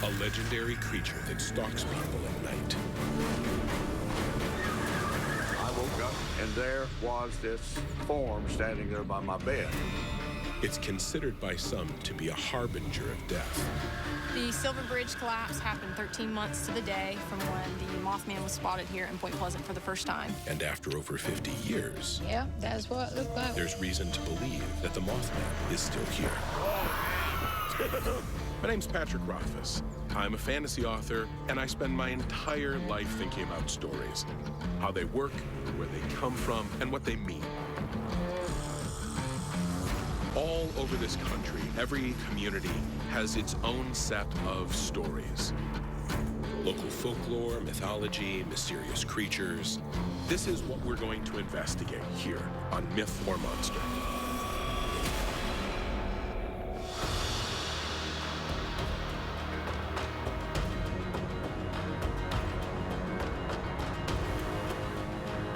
a legendary creature that stalks people at night. I woke up and there was this form standing there by my bed. It's considered by some to be a harbinger of death. The Silver Bridge collapse happened 13 months to the day from when the Mothman was spotted here in Point Pleasant for the first time. And after over 50 years, Yeah, that's what it looked like. there's reason to believe that the Mothman is still here. My name's Patrick Rothfuss. I'm a fantasy author, and I spend my entire life thinking about stories, how they work, where they come from, and what they mean. All over this country, every community has its own set of stories. Local folklore, mythology, mysterious creatures. This is what we're going to investigate here on Myth or Monster.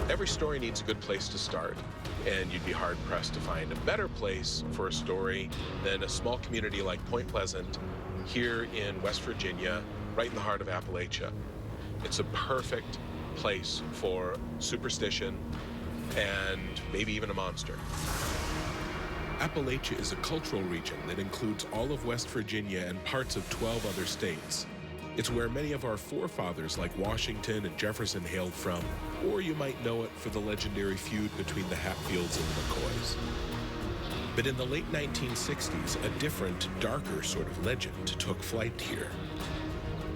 Every story needs a good place to start, and you'd be hard-pressed to find a better place for a story than a small community like Point Pleasant here in West Virginia, right in the heart of Appalachia. It's a perfect place for superstition and maybe even a monster. Appalachia is a cultural region that includes all of West Virginia and parts of 12 other states. It's where many of our forefathers like Washington and Jefferson hailed from, or you might know it for the legendary feud between the Hatfields and the McCoys. But in the late 1960s, a different, darker sort of legend took flight here.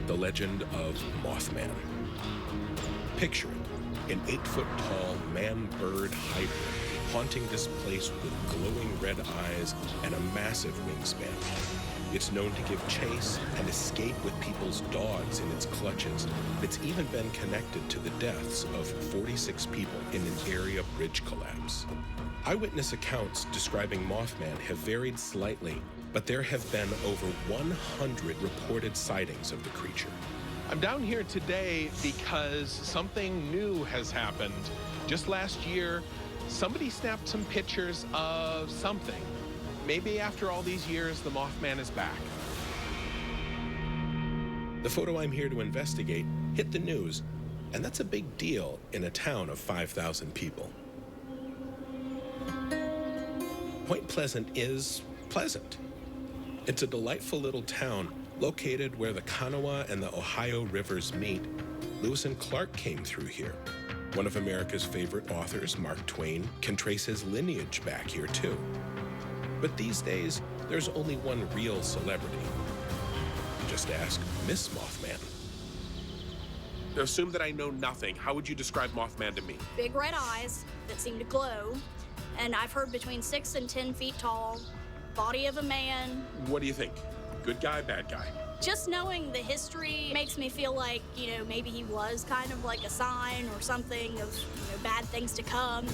The legend of Mothman. Picture it, an 8-foot-tall man-bird hybrid haunting this place with glowing red eyes and a massive wingspan. It's known to give chase and escape with people's dogs in its clutches. It's even been connected to the deaths of 46 people in an area bridge collapse. Eyewitness accounts describing Mothman have varied slightly, but there have been over 100 reported sightings of the creature. I'm down here today because something new has happened. Just last year, somebody snapped some pictures of something. Maybe after all these years, the Mothman is back. The photo I'm here to investigate hit the news, and that's a big deal in a town of 5,000 people. Point Pleasant is pleasant. It's a delightful little town located where the Kanawha and the Ohio rivers meet. Lewis and Clark came through here. One of America's favorite authors, Mark Twain, can trace his lineage back here too. But these days, there's only one real celebrity. Just ask Miss Mothman. Assume that I know nothing. How would you describe Mothman to me? Big red eyes that seem to glow, and I've heard between 6 and 10 feet tall, body of a man. What do you think? Good guy, bad guy? Just knowing the history makes me feel like, maybe he was kind of like a sign or something of, bad things to come.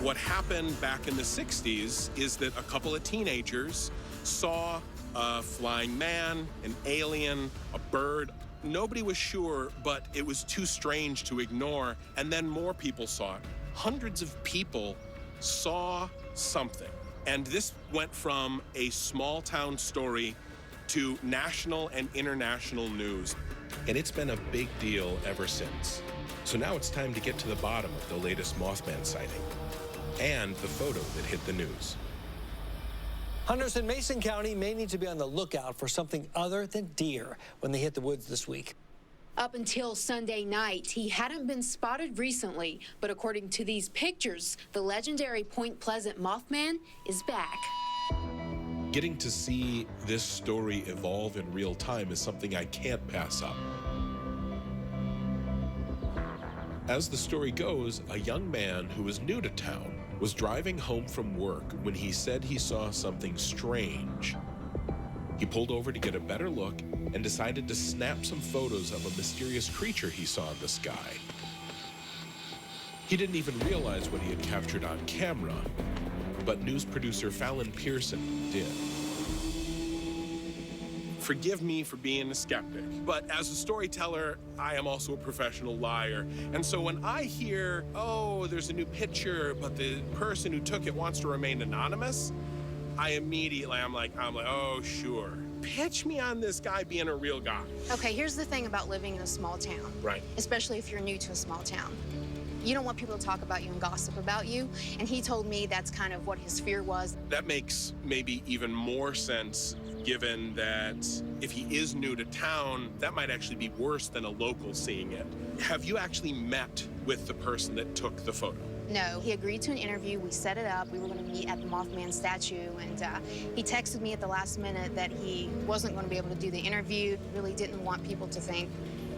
What happened back in the 60s is that a couple of teenagers saw a flying man, an alien, a bird. Nobody was sure, but it was too strange to ignore. And then more people saw it. Hundreds of people saw something. And this went from a small town story to national and international news. And it's been a big deal ever since. So now it's time to get to the bottom of the latest Mothman sighting and the photo that hit the news. Hunters in Mason County may need to be on the lookout for something other than deer when they hit the woods this week. Up until Sunday night, he hadn't been spotted recently, but according to these pictures, the legendary Point Pleasant Mothman is back. Getting to see this story evolve in real time is something I can't pass up. As the story goes, a young man who was new to town was driving home from work when he said he saw something strange. He pulled over to get a better look and decided to snap some photos of a mysterious creature he saw in the sky. He didn't even realize what he had captured on camera, but news producer Fallon Pearson did. Forgive me for being a skeptic, but as a storyteller, I am also a professional liar. And so when I hear, oh, there's a new picture, but the person who took it wants to remain anonymous, I'm like, oh, sure. Pitch me on this guy being a real guy. Okay, here's the thing about living in a small town. Right. Especially if you're new to a small town. You don't want people to talk about you and gossip about you. And he told me that's kind of what his fear was. That makes maybe even more sense, given that if he is new to town, that might actually be worse than a local seeing it. Have you actually met with the person that took the photo? No, he agreed to an interview. We set it up. We were going to meet at the Mothman statue, and he texted me at the last minute that he wasn't going to be able to do the interview. Really didn't want people to think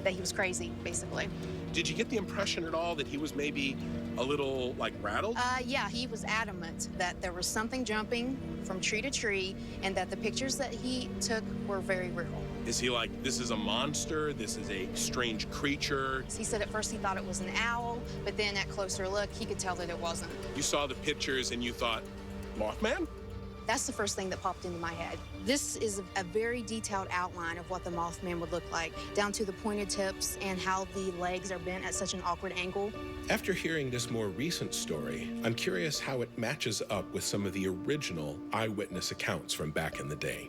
that he was crazy, basically. Did you get the impression at all that he was maybe a little, like, rattled? Yeah, he was adamant that there was something jumping from tree to tree and that the pictures that he took were very real. Is he like, this is a monster, this is a strange creature? He said at first he thought it was an owl, but then at closer look, he could tell that it wasn't. You saw the pictures and you thought, Mothman? That's the first thing that popped into my head. This is a very detailed outline of what the Mothman would look like, down to the pointed tips and how the legs are bent at such an awkward angle. After hearing this more recent story, I'm curious how it matches up with some of the original eyewitness accounts from back in the day.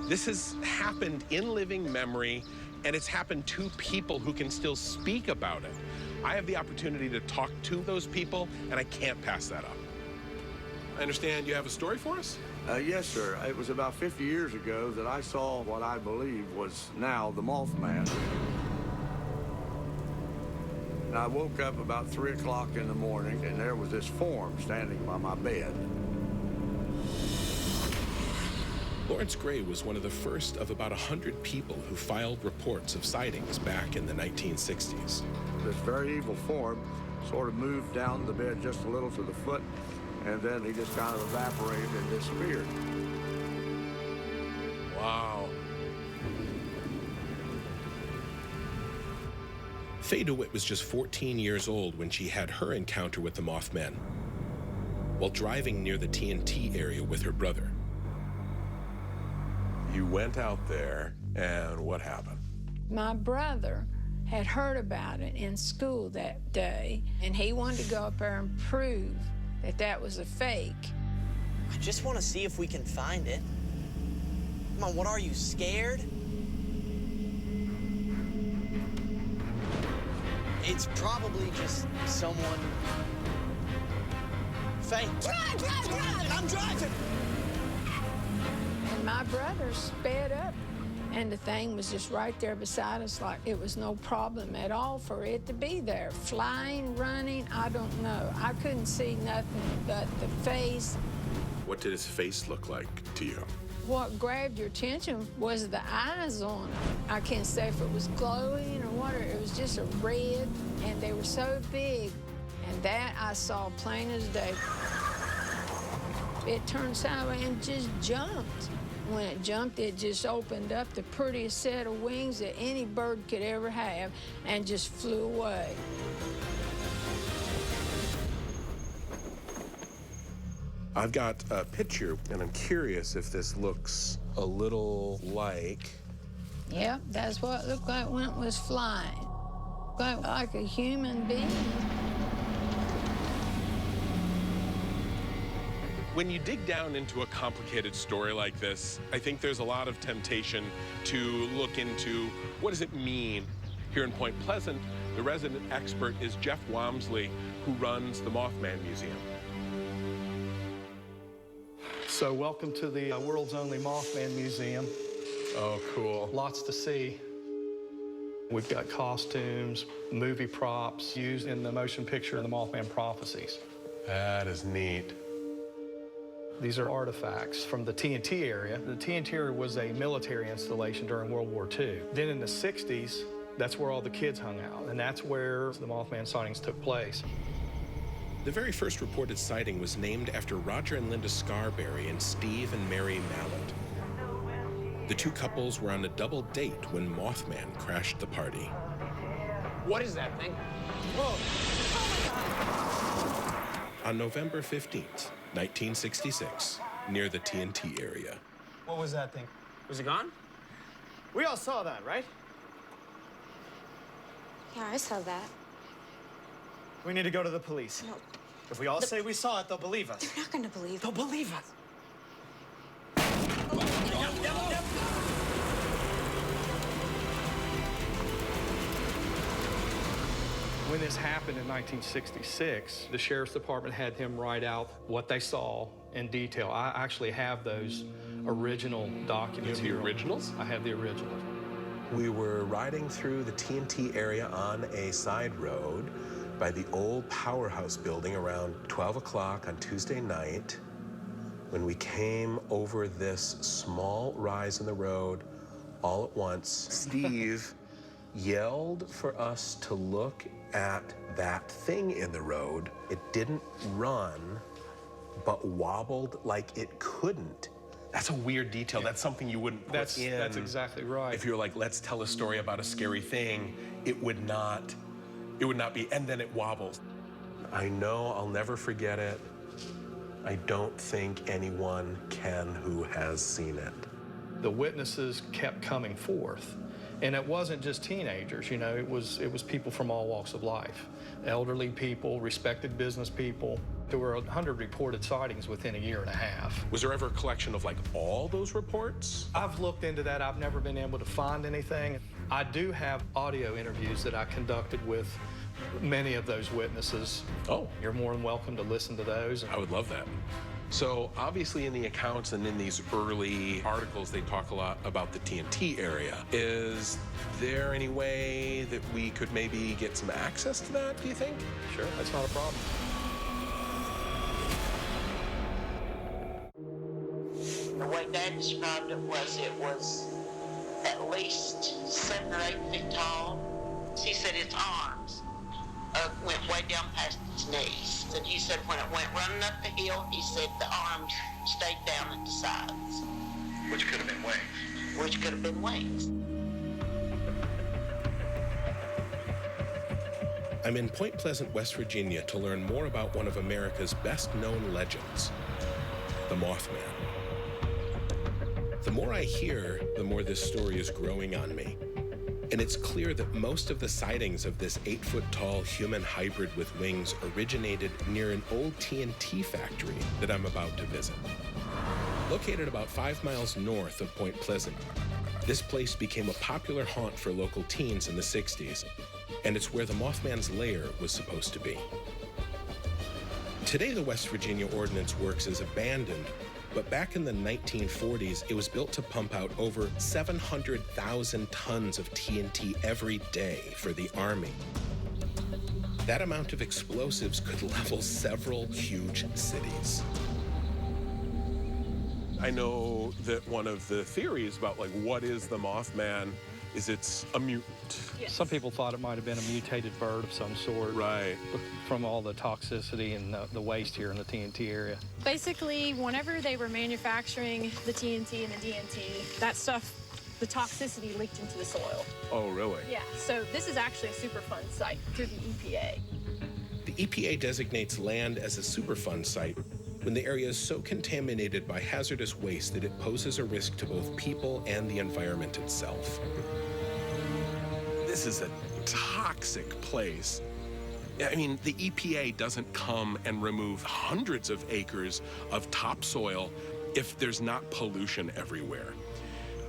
This has happened in living memory, and it's happened to people who can still speak about it. I have the opportunity to talk to those people, and I can't pass that up. I understand you have a story for us? Yes, sir. It was about 50 years ago that I saw what I believe was now the Mothman. And I woke up about 3 o'clock in the morning, and there was this form standing by my bed. Lawrence Gray was one of the first of about 100 people who filed reports of sightings back in the 1960s. This very evil form sort of moved down the bed just a little to the foot, and then he just kind of evaporated and disappeared. Wow. Faye DeWitt was just 14 years old when she had her encounter with the Mothman while driving near the TNT area with her brother. You went out there, and what happened? My brother had heard about it in school that day, and he wanted to go up there and prove that that was a fake. I just want to see if we can find it. Come on, what are you, scared? It's probably just someone... Faye, drive! I'm driving! And my brother sped up, and the thing was just right there beside us, like it was no problem at all for it to be there. Flying, running, I don't know. I couldn't see nothing but the face. What did his face look like to you? What grabbed your attention was the eyes on it. I can't say if it was glowing or what, it was just a red, and they were so big. And that I saw plain as day. It turned sideways and just jumped. When it jumped, it just opened up the prettiest set of wings that any bird could ever have and just flew away. I've got a picture, and I'm curious if this looks a little like... Yep, that's what it looked like when it was flying. Like a human being. When you dig down into a complicated story like this, I think there's a lot of temptation to look into what does it mean? Here in Point Pleasant, the resident expert is Jeff Wamsley, who runs the Mothman Museum. So welcome to the world's only Mothman Museum. Oh, cool. Lots to see. We've got costumes, movie props used in the motion picture The Mothman Prophecies. That is neat. These are artifacts from the TNT area. The TNT area was a military installation during World War II. Then in the 60s, that's where all the kids hung out, and that's where the Mothman sightings took place. The very first reported sighting was named after Roger and Linda Scarberry and Steve and Mary Mallett. The two couples were on a double date when Mothman crashed the party. What is that thing? Whoa! Oh my God! On November 15th, 1966, near the TNT area. What was that thing? Was it gone? We all saw that, right? Yeah, I saw that. We need to go to the police. No. If we all say we saw it, they'll believe us. They're not gonna believe They'll believe us. When this happened in 1966, the Sheriff's Department had him write out what they saw in detail. I actually have those original documents here. You have the originals? I have the originals. We were riding through the TNT area on a side road by the old powerhouse building around 12 o'clock on Tuesday night when we came over this small rise in the road. All at once, Steve yelled for us to look at that thing in the road. It didn't run, but wobbled like it couldn't. That's a weird detail. That's something you wouldn't put in. That's exactly right. If you're like, let's tell a story about a scary thing, it would not be, and then it wobbles. I know I'll never forget it. I don't think anyone can who has seen it. The witnesses kept coming forth. And it wasn't just teenagers, you know, it was people from all walks of life. Elderly people, respected business people. There were 100 reported sightings within a year and a half. Was there ever a collection of like all those reports? I've looked into that. I've never been able to find anything. I do have audio interviews that I conducted with many of those witnesses. Oh. You're more than welcome to listen to those. I would love that. So obviously in the accounts and in these early articles, they talk a lot about the TNT area. Is there any way that we could maybe get some access to that, do you think? Sure, that's not a problem. The way Dad described it was at least 7 or 8 feet tall. He said its arms went way down past its knees. And he said when it went running up the hill, he said the arms stayed down at the sides. Which could have been wings. Which could have been wings. I'm in Point Pleasant, West Virginia to learn more about one of America's best-known legends, the Mothman. The more I hear, the more this story is growing on me. And it's clear that most of the sightings of this 8-foot-tall human hybrid with wings originated near an old TNT factory that I'm about to visit. Located about 5 miles north of Point Pleasant, this place became a popular haunt for local teens in the 60s, and it's where the Mothman's lair was supposed to be. Today, the West Virginia Ordnance Works is abandoned, but back in the 1940s, it was built to pump out over 700,000 tons of TNT every day for the Army. That amount of explosives could level several huge cities. I know that one of the theories about like what is the Mothman is it's a mutant. Yes. Some people thought it might have been a mutated bird of some sort. Right. From all the toxicity and the waste here in the TNT area. Basically, whenever they were manufacturing the TNT and the DNT, that stuff, the toxicity leaked into the soil. Oh, really? Yeah, so this is actually a Superfund site through the EPA. The EPA designates land as a Superfund site when the area is so contaminated by hazardous waste that it poses a risk to both people and the environment itself. This is a toxic place. I mean, the EPA doesn't come and remove hundreds of acres of topsoil if there's not pollution everywhere.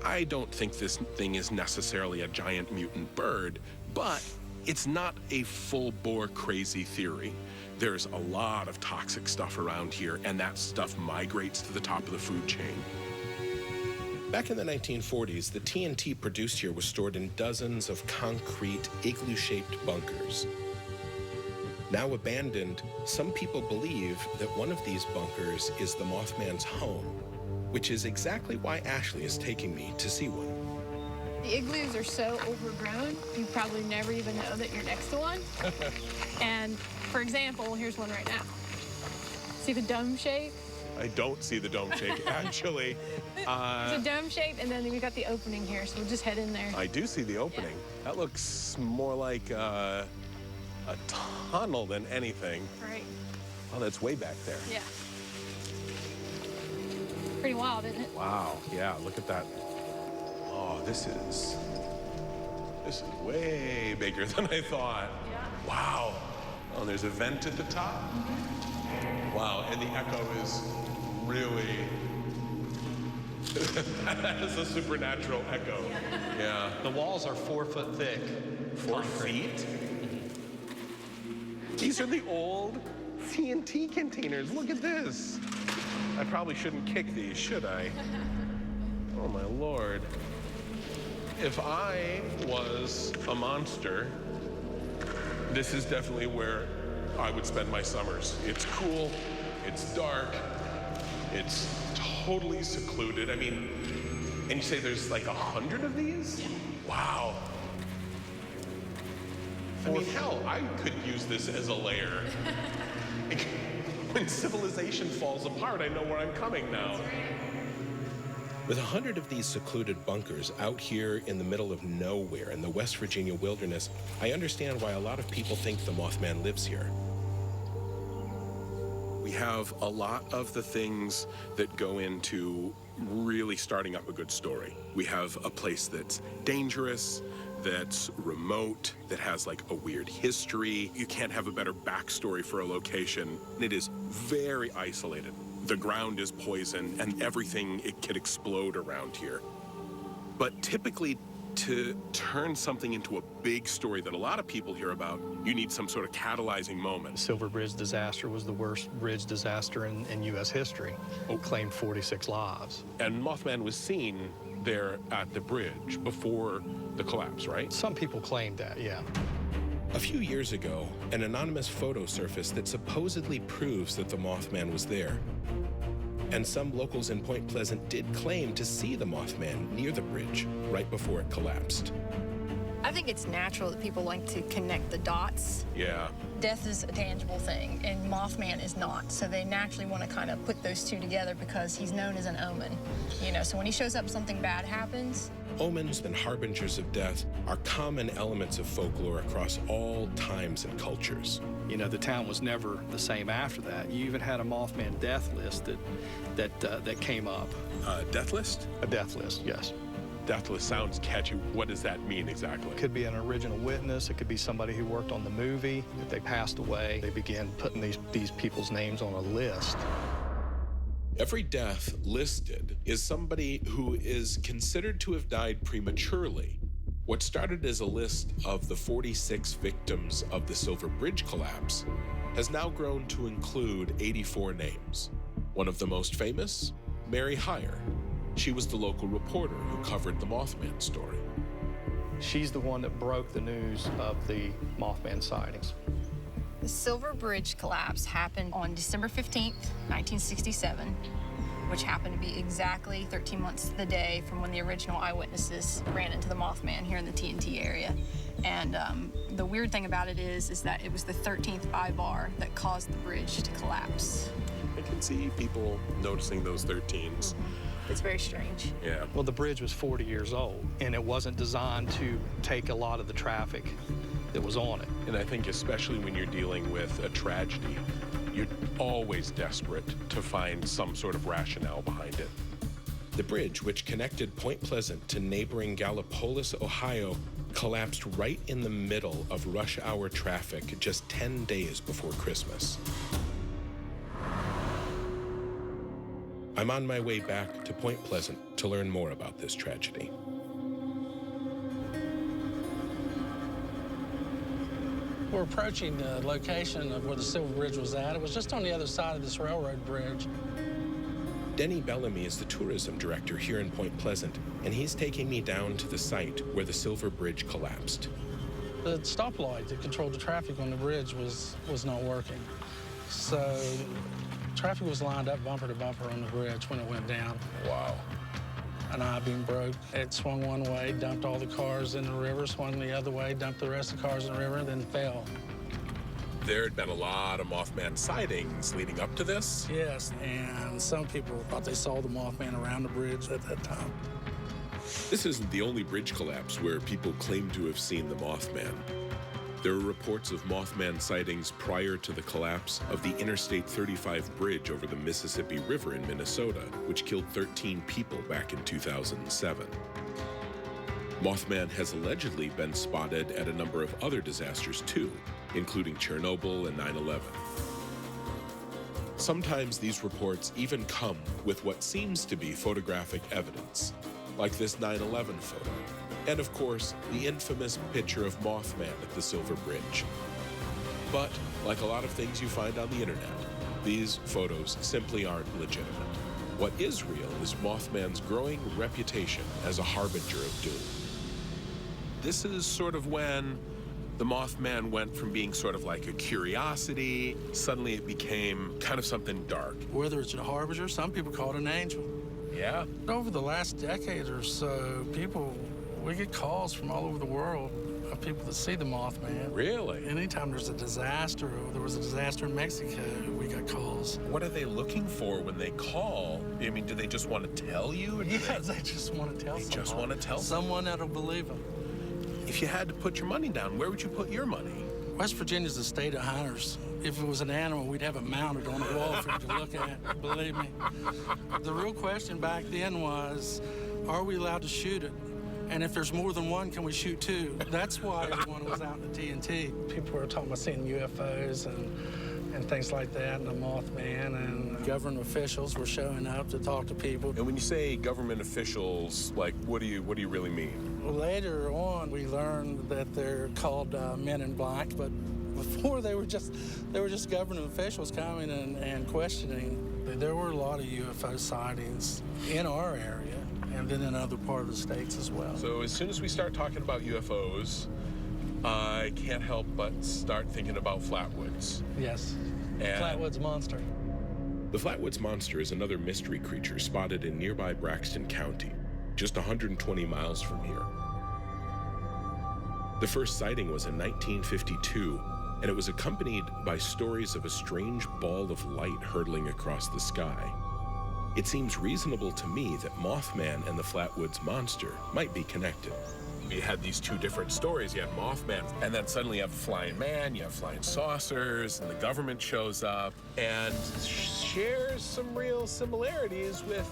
I don't think this thing is necessarily a giant mutant bird, but it's not a full-bore crazy theory. There's a lot of toxic stuff around here, and that stuff migrates to the top of the food chain. Back in the 1940s, the TNT produced here was stored in dozens of concrete, igloo-shaped bunkers. Now abandoned, some people believe that one of these bunkers is the Mothman's home, which is exactly why Ashley is taking me to see one. The igloos are so overgrown, you probably never even know that you're next to one. And for example, here's one right now. See the dome shape? I don't see the dome shape, actually. It's a dome shape, and then we got the opening here, so we'll just head in there. I do see the opening. Yeah. That looks more like a tunnel than anything. Right. Oh, that's way back there. Yeah. Pretty wild, isn't it? Wow, yeah, look at that. Oh, this is way bigger than I thought. Yeah. Wow. Oh, there's a vent at the top. Mm-hmm. Wow, and the echo is really, that is a supernatural echo. Yeah. Yeah. The walls are 4 foot thick. 4 feet? These are the old TNT containers. Look at this. I probably shouldn't kick these, should I? Oh, my Lord. If I was a monster, this is definitely where I would spend my summers. It's cool, it's dark, it's totally secluded. I mean, and you say there's like 100 of these? Wow. I mean, hell, I could use this as a lair. When civilization falls apart, I know where I'm coming now. With 100 of these secluded bunkers out here in the middle of nowhere in the West Virginia wilderness, I understand why a lot of people think the Mothman lives here. We have a lot of the things that go into really starting up a good story. We have a place that's dangerous, that's remote, that has like a weird history. You can't have a better backstory for a location. It is very isolated. The ground is poison and everything, it can explode around here. But typically, to turn something into a big story that a lot of people hear about, you need some sort of catalyzing moment. The Silver Bridge disaster was the worst bridge disaster in U.S. history. It claimed 46 lives. And Mothman was seen there at the bridge before the collapse, right? Some people claimed that, yeah. A few years ago, an anonymous photo surfaced that supposedly proves that the Mothman was there. And some locals in Point Pleasant did claim to see the Mothman near the bridge right before it collapsed. I think it's natural that people like to connect the dots. Yeah. Death is a tangible thing, and Mothman is not. So they naturally want to kind of put those two together because he's known as an omen. You know, so when he shows up, something bad happens. Omens and harbingers of death are common elements of folklore across all times and cultures. You know, the town was never the same after that. You even had a Mothman death list that came up. A death list? A death list, yes. Death list sounds catchy. What does that mean exactly? It could be an original witness. It could be somebody who worked on the movie. If they passed away, they began putting these people's names on a list. Every death listed is somebody who is considered to have died prematurely. What started as a list of the 46 victims of the Silver Bridge collapse has now grown to include 84 names. One of the most famous, Mary Heyer. She was the local reporter who covered the Mothman story. She's the one that broke the news of the Mothman sightings. The Silver Bridge collapse happened on December 15th, 1967, which happened to be exactly 13 months to the day from when the original eyewitnesses ran into the Mothman here in the TNT area. And the weird thing about it is that it was the 13th bar that caused the bridge to collapse. I can see people noticing those 13s. It's very strange. Yeah. Well, the bridge was 40 years old, and it wasn't designed to take a lot of the traffic that was on it. And I think especially when you're dealing with a tragedy, you're always desperate to find some sort of rationale behind it. The bridge, which connected Point Pleasant to neighboring Gallipolis, Ohio, collapsed right in the middle of rush hour traffic just 10 days before Christmas. I'm on my way back to Point Pleasant to learn more about this tragedy. We're approaching the location of where the Silver Bridge was at. It was just on the other side of this railroad bridge. Denny Bellamy is the tourism director here in Point Pleasant, and he's taking me down to the site where the Silver Bridge collapsed. The stoplight that controlled the traffic on the bridge was not working. So traffic was lined up bumper to bumper on the bridge when it went down. Wow. An I-beam broke. It swung one way, dumped all the cars in the river, swung the other way, dumped the rest of the cars in the river, then fell. There had been a lot of Mothman sightings leading up to this. Yes, and some people thought they saw the Mothman around the bridge at that time. This isn't the only bridge collapse where people claim to have seen the Mothman. There are reports of Mothman sightings prior to the collapse of the Interstate 35 bridge over the Mississippi River in Minnesota, which killed 13 people back in 2007. Mothman has allegedly been spotted at a number of other disasters too, including Chernobyl and 9/11. Sometimes these reports even come with what seems to be photographic evidence, like this 9/11 photo, and of course, the infamous picture of Mothman at the Silver Bridge. But Like a lot of things you find on the internet, these photos simply aren't legitimate. What is real is Mothman's growing reputation as a harbinger of doom. This is sort of when the Mothman went from being sort of like a curiosity, suddenly it became kind of something dark. Whether it's a harbinger, some people call it an angel. Yeah. Over the last decade or so, we get calls from all over the world of people that see the Mothman. Really? Anytime there's a disaster, or there was a disaster in Mexico, we got calls. What are they looking for when they call? I mean, do they just want to tell you? Or They just want to tell someone. Just want to tell someone that'll believe them. If you had to put your money down, where would you put your money? West Virginia's a state of hunters. If it was an animal, we'd have it mounted on a wall for you to look at, believe me. The real question back then was, are we allowed to shoot it? And if there's more than one, can we shoot two? That's why everyone was out in the TNT. People were talking about seeing UFOs and things like that, and the Mothman, and government officials were showing up to talk to people. And when you say government officials, like, what do you really mean? Well, later on, we learned that they're called men in black, but before they were just government officials coming and questioning. There were a lot of UFO sightings in our area, and then in other part of the states as well. So as soon as we start talking about UFOs, I can't help but start thinking about Flatwoods. Yes, Flatwoods Monster. The Flatwoods Monster is another mystery creature spotted in nearby Braxton County, just 120 miles from here. The first sighting was in 1952, and it was accompanied by stories of a strange ball of light hurtling across the sky. It seems reasonable to me that Mothman and the Flatwoods Monster might be connected. You had these two different stories. You have Mothman, and then suddenly you have flying man, you have flying saucers, and the government shows up and shares some real similarities with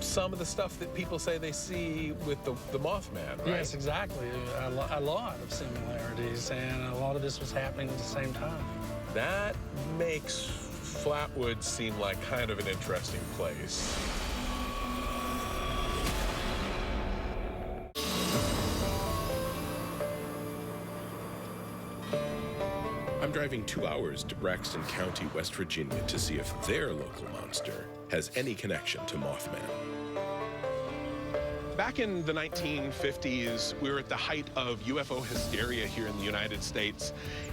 some of the stuff that people say they see with the Mothman, right? Yes, exactly. A lot of similarities, and a lot of this was happening at the same time. That makes Flatwoods seem like kind of an interesting place. I'm driving 2 hours to Braxton County, West Virginia to see if their local monster has any connection to Mothman. Back in the 1950s, we were at the height of UFO hysteria here in the United States,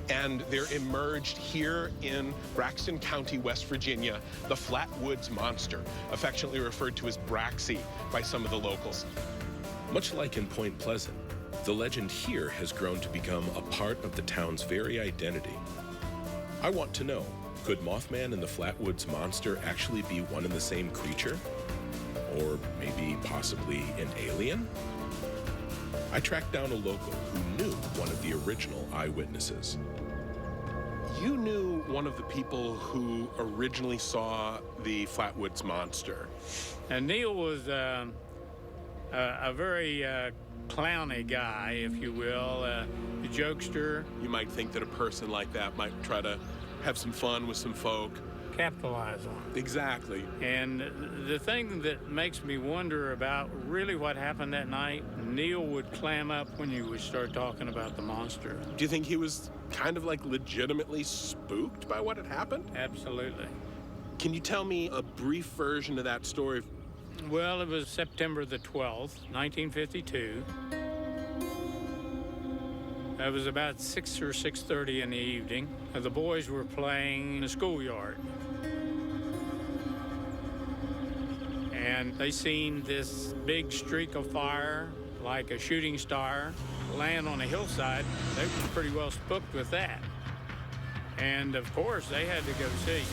and there emerged here in Braxton County, West Virginia, the Flatwoods Monster, affectionately referred to as Braxy by some of the locals. Much like in Point Pleasant, the legend here has grown to become a part of the town's very identity. I want to know, could Mothman and the Flatwoods Monster actually be one and the same creature? Or maybe possibly an alien? I tracked down a local who knew one of the original eyewitnesses. You knew one of the people who originally saw the Flatwoods Monster. And Neil was a very clowny guy, if you will, a jokester. You might think that a person like that might try to have some fun with some folk. Capitalize on it. Exactly. And the thing that makes me wonder about really what happened that night, Neil would clam up when you would start talking about the monster. Do you think he was kind of like legitimately spooked by what had happened? Absolutely. Can you tell me a brief version of that story? Well, it was September the 12th, 1952. It was about 6 or 6:30 in the evening. The boys were playing in the schoolyard. And they seen this big streak of fire, like a shooting star, land on a hillside. They were pretty well spooked with that. And of course, they had to go see.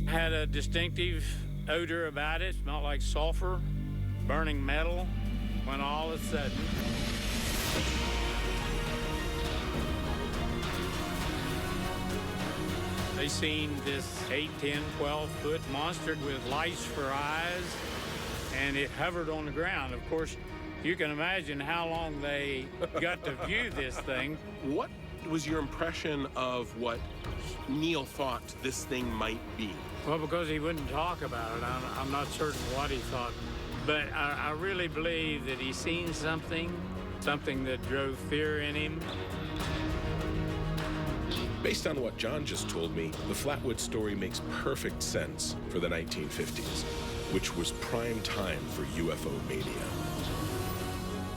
Had a distinctive odor about it, smelled like sulfur, burning metal, when all of a sudden, they seen this 8, 10, 12-foot monster with lights for eyes, and it hovered on the ground. Of course, you can imagine how long they got to view this thing. was your impression of what Neil thought this thing might be? Well, because he wouldn't talk about it, I'm not certain what he thought. But I really believe that he seen something that drove fear in him. Based on what John just told me, the Flatwoods story makes perfect sense for the 1950s, which was prime time for UFO mania.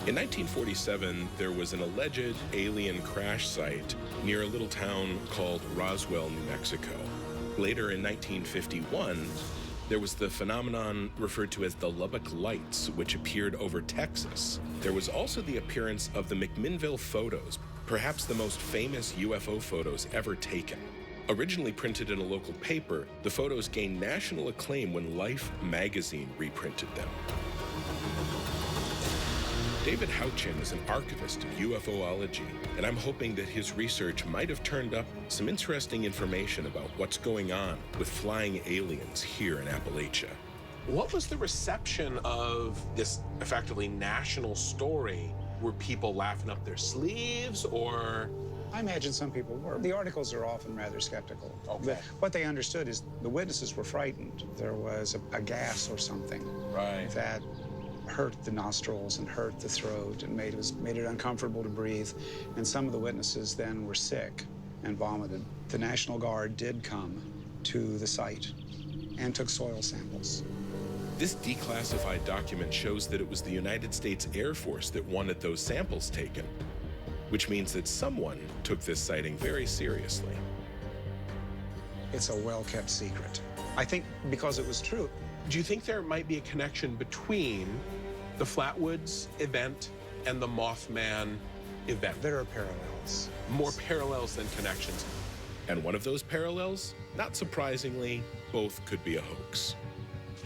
In 1947, there was an alleged alien crash site near a little town called Roswell, New Mexico. Later in 1951, there was the phenomenon referred to as the Lubbock Lights, which appeared over Texas. There was also the appearance of the McMinnville photos, perhaps the most famous UFO photos ever taken. Originally printed in a local paper, the photos gained national acclaim when Life magazine reprinted them. David Houchin is an archivist of UFOlogy, and I'm hoping that his research might have turned up some interesting information about what's going on with flying aliens here in Appalachia. What was the reception of this effectively national story? Were people laughing up their sleeves, or? I imagine some people were. The articles are often rather skeptical. Okay. But what they understood is the witnesses were frightened. There was a gas or something that hurt the nostrils and hurt the throat and made it uncomfortable to breathe. And some of the witnesses then were sick and vomited. The National Guard did come to the site and took soil samples. This declassified document shows that it was the United States Air Force that wanted those samples taken, which means that someone took this sighting very seriously. It's a well-kept secret. I think because it was true. Do you think there might be a connection between the Flatwoods event and the Mothman event? There are parallels. More parallels than connections. And one of those parallels, not surprisingly, both could be a hoax.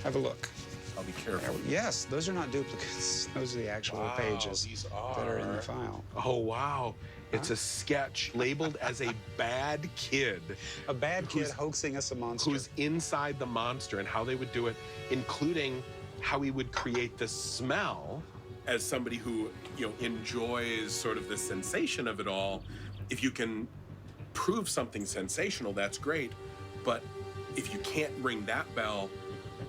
Have a look. I'll be careful. Yes, those are not duplicates. Those are the actual pages that are in the file. Oh, wow. It's a sketch labeled as a bad kid. A bad kid hoaxing us a monster. Who's inside the monster, and how they would do it, including how he would create the smell. As somebody who, enjoys sort of the sensation of it all, if you can prove something sensational, that's great. But if you can't ring that bell,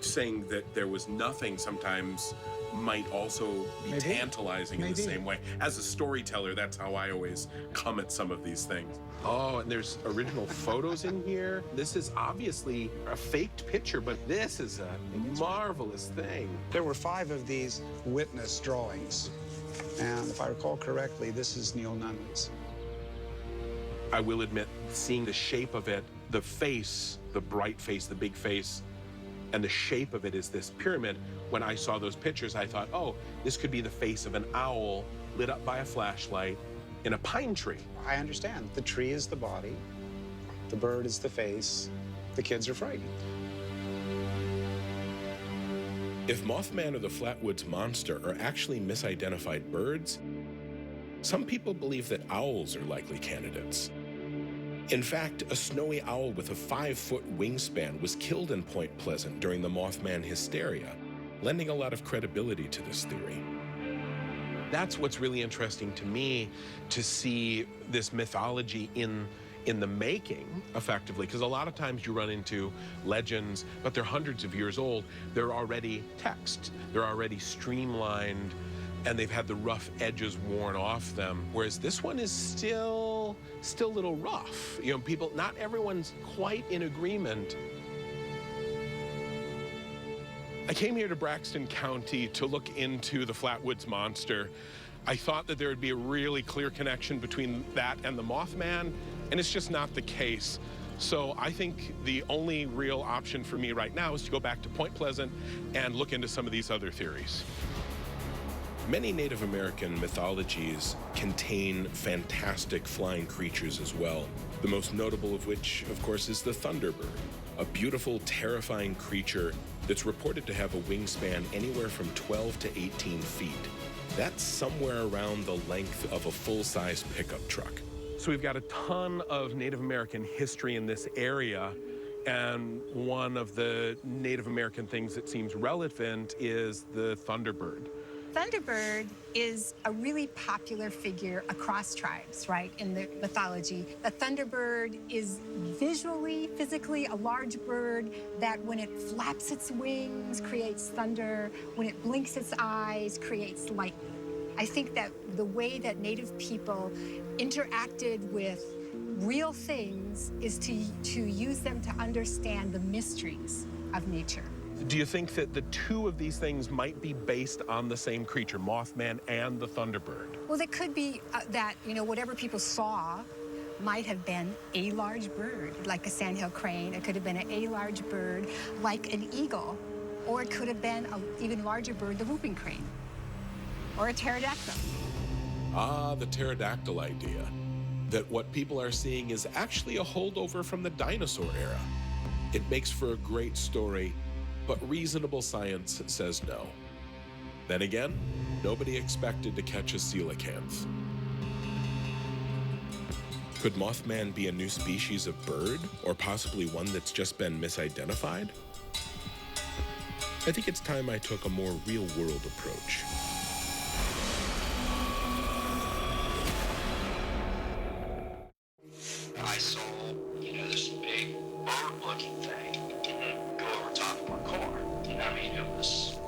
saying that there was nothing sometimes might also be tantalizing in the same way. As a storyteller, that's how I always come at some of these things. Oh, and there's original photos in here. This is obviously a faked picture, but this is a marvelous thing. There were 5 of these witness drawings. And if I recall correctly, this is Neil Nunley's. I will admit, seeing the shape of it, the face, the bright face, the big face, and the shape of it is this pyramid. When I saw those pictures, I thought, oh, this could be the face of an owl lit up by a flashlight in a pine tree. I understand. The tree is the body, the bird is the face, the kids are frightened. If Mothman or the Flatwoods Monster are actually misidentified birds, some people believe that owls are likely candidates. In fact, a snowy owl with a 5-foot wingspan was killed in Point Pleasant during the Mothman hysteria, lending a lot of credibility to this theory. That's what's really interesting to me, to see this mythology in the making, effectively, because a lot of times you run into legends, but they're hundreds of years old. They're already text. They're already streamlined, and they've had the rough edges worn off them, whereas this one is still a little rough. People, not everyone's quite in agreement. I came here to Braxton County to look into the Flatwoods Monster. I thought that there would be a really clear connection between that and the Mothman, and it's just not the case. So I think the only real option for me right now is to go back to Point Pleasant and look into some of these other theories. Many Native American mythologies contain fantastic flying creatures as well. The most notable of which, of course, is the Thunderbird, a beautiful, terrifying creature that's reported to have a wingspan anywhere from 12 to 18 feet. That's somewhere around the length of a full-size pickup truck. So we've got a ton of Native American history in this area, and one of the Native American things that seems relevant is the Thunderbird. Thunderbird is a really popular figure across tribes, right, in the mythology. The Thunderbird is visually, physically a large bird that when it flaps its wings creates thunder, when it blinks its eyes creates lightning. I think that the way that Native people interacted with real things is to use them to understand the mysteries of nature. Do you think that the two of these things might be based on the same creature, Mothman and the Thunderbird? Well, it could be that, whatever people saw might have been a large bird, like a sandhill crane. It could have been a large bird, like an eagle. Or it could have been an even larger bird, the whooping crane. Or a pterodactyl. Ah, the pterodactyl idea. That what people are seeing is actually a holdover from the dinosaur era. It makes for a great story, but reasonable science says no. Then again, nobody expected to catch a coelacanth. Could Mothman be a new species of bird, or possibly one that's just been misidentified? I think it's time I took a more real-world approach. I saw, this big bird-looking thing go over top of my car. I mean, it was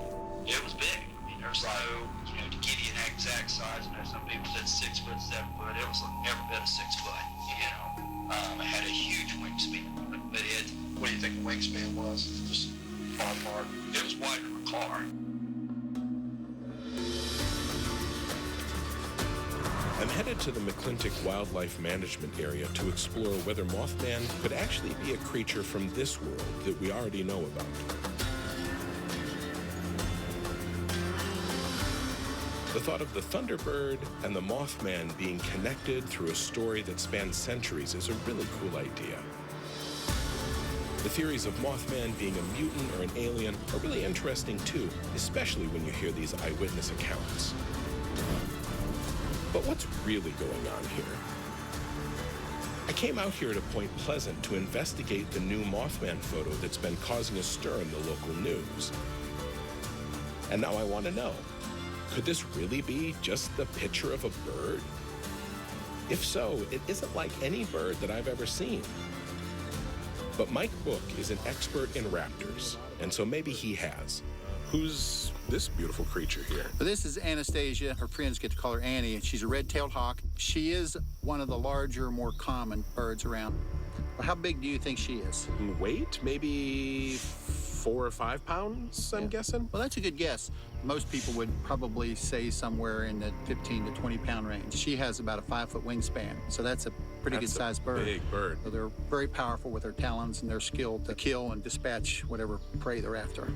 big. I mean, there's to give you an exact size, some people said 6 foot, 7 foot. It was every bit of 6 foot, It had a huge wingspan, but what do you think the wingspan was? Just ballpark. It was wider than a car. I'm headed to the McClintock Wildlife Management Area to explore whether Mothman could actually be a creature from this world that we already know about. The thought of the Thunderbird and the Mothman being connected through a story that spans centuries is a really cool idea. The theories of Mothman being a mutant or an alien are really interesting too, especially when you hear these eyewitness accounts. But what's really going on here? I came out here to Point Pleasant to investigate the new Mothman photo that's been causing a stir in the local news. And now I want to know, could this really be just the picture of a bird? If so, it isn't like any bird that I've ever seen. But Mike Book is an expert in raptors, and so maybe he has. Who's this beautiful creature here? Well, this is Anastasia. Her friends get to call her Annie, and she's a red-tailed hawk. She is one of the larger, more common birds around. Well, how big do you think she is? In weight, maybe 4 or 5 pounds, I'm guessing? Well, that's a good guess. Most people would probably say somewhere in the 15 to 20 pound range. She has about a 5-foot wingspan, so that's a pretty good-sized bird. Big bird. So they're very powerful with their talons, and they're skilled to kill and dispatch whatever prey they're after.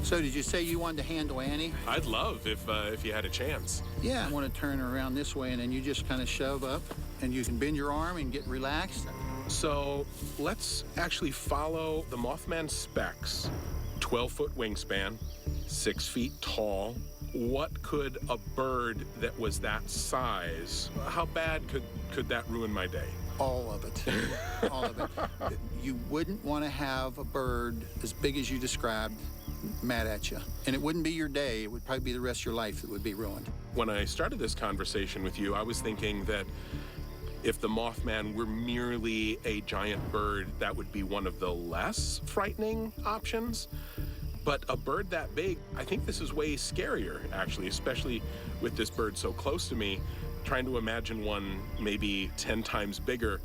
So did you say you wanted to handle Annie? I'd love if you had a chance. Yeah, I want to turn her around this way, and then you just kind of shove up, and you can bend your arm and get relaxed. So let's actually follow the Mothman specs. 12-foot wingspan, 6 feet tall. What could a bird that was that size, how bad could that ruin my day? All of it. All of it. You wouldn't want to have a bird as big as you described mad at you. And it wouldn't be your day. It would probably be the rest of your life that would be ruined. When I started this conversation with you, I was thinking that if the Mothman were merely a giant bird, that would be one of the less frightening options. But a bird that big, I think this is way scarier, actually, especially with this bird so close to me. Trying to imagine one maybe 10 times bigger.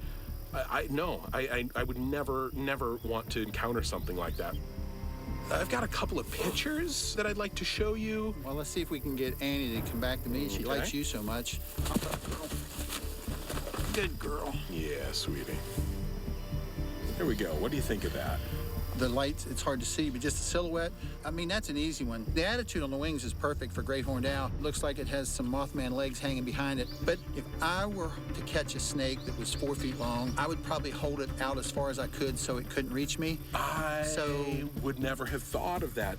I would never want to encounter something like that. I've got a couple of pictures that I'd like to show you. Well, let's see if we can get Annie to come back to me. She likes you so much. Good girl. Yeah, sweetie. Here we go. What do you think of that? The lights, it's hard to see, but just the silhouette, I mean, that's an easy one. The attitude on the wings is perfect for great horned owl. Looks like it has some Mothman legs hanging behind it. But if I were to catch a snake that was 4 feet long, I would probably hold it out as far as I could so it couldn't reach me. I would never have thought of that.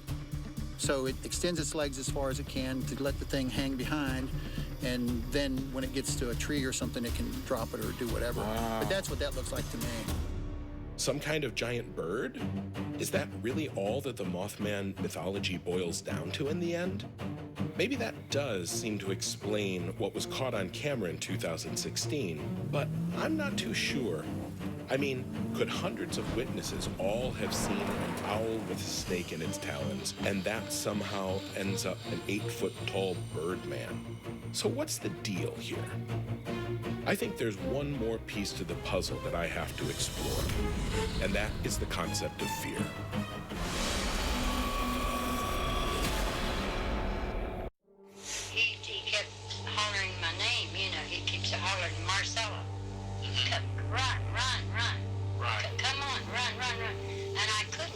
So it extends its legs as far as it can to let the thing hang behind. And then when it gets to a tree or something, it can drop it or do whatever. Wow. But that's what that looks like to me. Some kind of giant bird? Is that really all that the Mothman mythology boils down to in the end? Maybe that does seem to explain what was caught on camera in 2016, but I'm not too sure. I mean, could hundreds of witnesses all have seen an owl with a snake in its talons, and that somehow ends up an 8-foot-tall Birdman? So what's the deal here? I think there's one more piece to the puzzle that I have to explore, and that is the concept of fear. He kept hollering my name, you know, he keeps hollering Marcella. Run, run, run. Right. Come on, run, run, run. And I couldn't.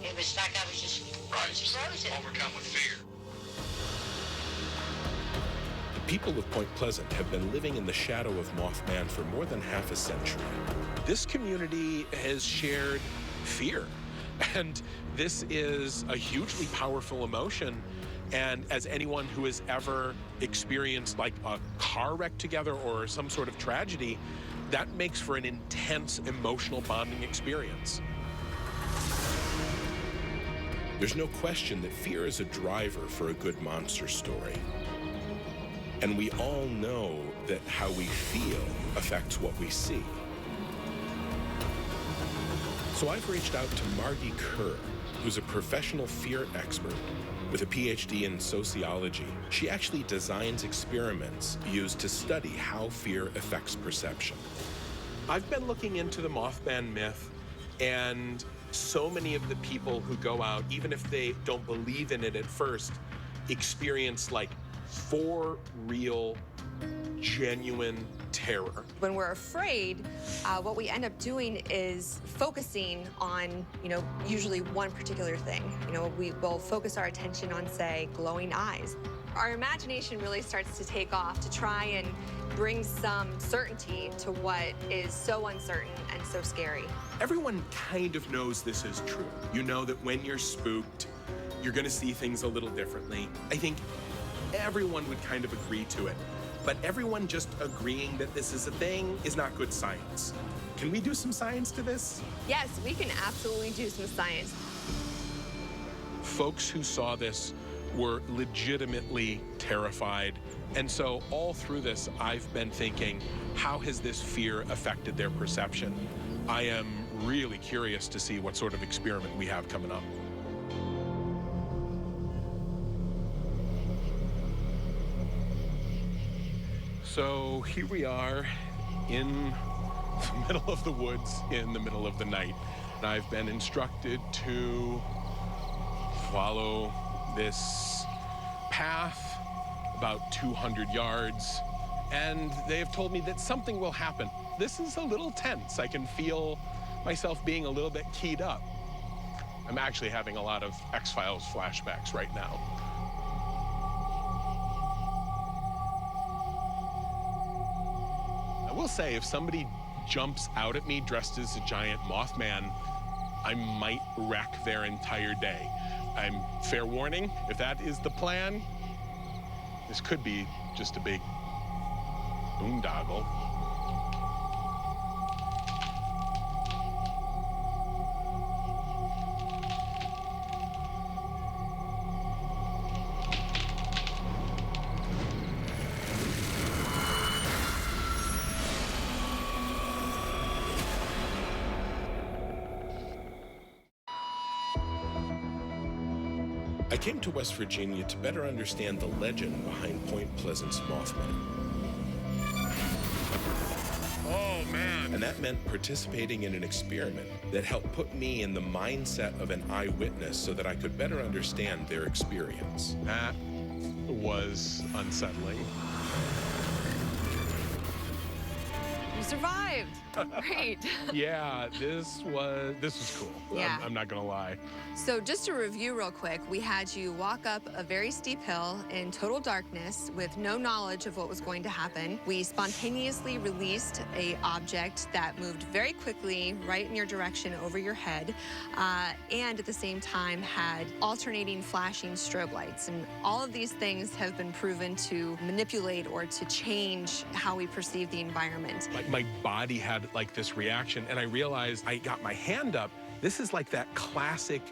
It was like I was just frozen. Overcome with fear. The people of Point Pleasant have been living in the shadow of Mothman for more than half a century. This community has shared fear, and this is a hugely powerful emotion. And as anyone who has ever experienced like a car wreck together or some sort of tragedy, that makes for an intense emotional bonding experience. There's no question that fear is a driver for a good monster story. And we all know that how we feel affects what we see. So I've reached out to Margie Kerr, who's a professional fear expert with a PhD in sociology. She actually designs experiments used to study how fear affects perception. I've been looking into the Mothman myth, and so many of the people who go out, even if they don't believe in it at first, experience like for real, genuine terror. When we're afraid, what we end up doing is focusing on, usually one particular thing. We will focus our attention on, say, glowing eyes. Our imagination really starts to take off to try and bring some certainty to what is so uncertain and so scary. Everyone kind of knows this is true. You know that when you're spooked, you're gonna see things a little differently. I think everyone would kind of agree to it. But everyone just agreeing that this is a thing is not good science. Can we do some science to this? Yes, we can absolutely do some science. Folks who saw this were legitimately terrified. And so all through this, I've been thinking, how has this fear affected their perception? I am really curious to see what sort of experiment we have coming up. So here we are in the middle of the woods in the middle of the night. And I've been instructed to follow this path about 200 yards. And they've told me that something will happen. This is a little tense. I can feel myself being a little bit keyed up. I'm actually having a lot of X-Files flashbacks right now. I will say, if somebody jumps out at me dressed as a giant Mothman, I might wreck their entire day. I'm fair warning, if that is the plan, this could be just a big boondoggle. I came to West Virginia to better understand the legend behind Point Pleasant's Mothman. Oh, man. And that meant participating in an experiment that helped put me in the mindset of an eyewitness so that I could better understand their experience. That was unsettling. You survived. Great. Yeah, this was cool. Yeah. I'm not gonna lie. So just to review real quick, we had you walk up a very steep hill in total darkness with no knowledge of what was going to happen. We spontaneously released an object that moved very quickly right in your direction over your head, and at the same time had alternating flashing strobe lights. And all of these things have been proven to manipulate or to change how we perceive the environment. Like my body had like this reaction, and I realized I got my hand up. This is like that classic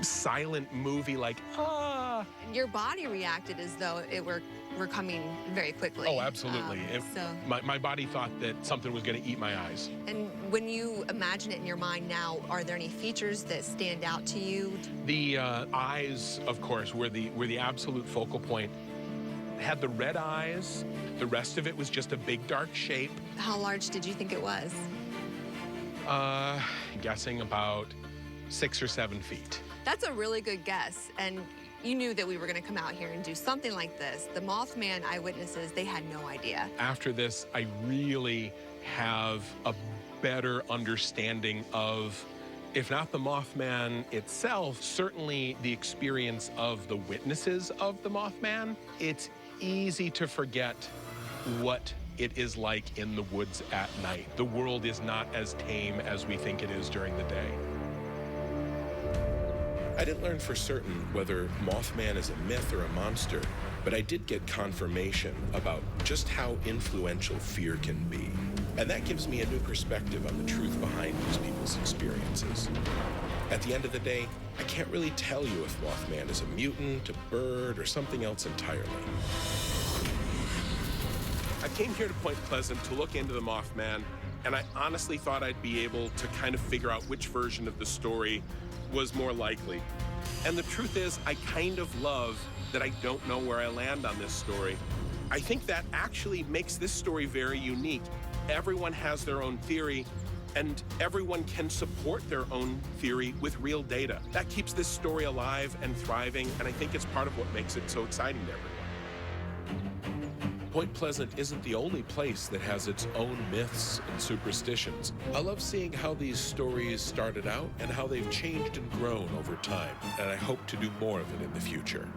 silent movie, like, ah. your body reacted as though it were coming very quickly. Oh, absolutely. My body thought that something was going to eat my eyes. And when you imagine it in your mind now, are there any features that stand out to you? The eyes, of course, were the absolute focal point. It had the red eyes. The rest of it was just a big dark shape. How large did you think it was? Guessing about 6 or 7 feet. That's a really good guess. And you knew that we were going to come out here and do something like this. The Mothman eyewitnesses, they had no idea. After this, I really have a better understanding of, if not the Mothman itself, certainly the experience of the witnesses of the Mothman. It's easy to forget what it is like in the woods at night. The world is not as tame as we think it is during the day. I didn't learn for certain whether Mothman is a myth or a monster, but I did get confirmation about just how influential fear can be. And that gives me a new perspective on the truth behind these people's experiences. At the end of the day, I can't really tell you if Mothman is a mutant, a bird, or something else entirely. I came here to Point Pleasant to look into the Mothman, and I honestly thought I'd be able to kind of figure out which version of the story was more likely. And the truth is, I kind of love that I don't know where I land on this story. I think that actually makes this story very unique. Everyone has their own theory, and everyone can support their own theory with real data. That keeps this story alive and thriving, and I think it's part of what makes it so exciting to everyone. Point Pleasant isn't the only place that has its own myths and superstitions. I love seeing how these stories started out and how they've changed and grown over time, and I hope to do more of it in the future.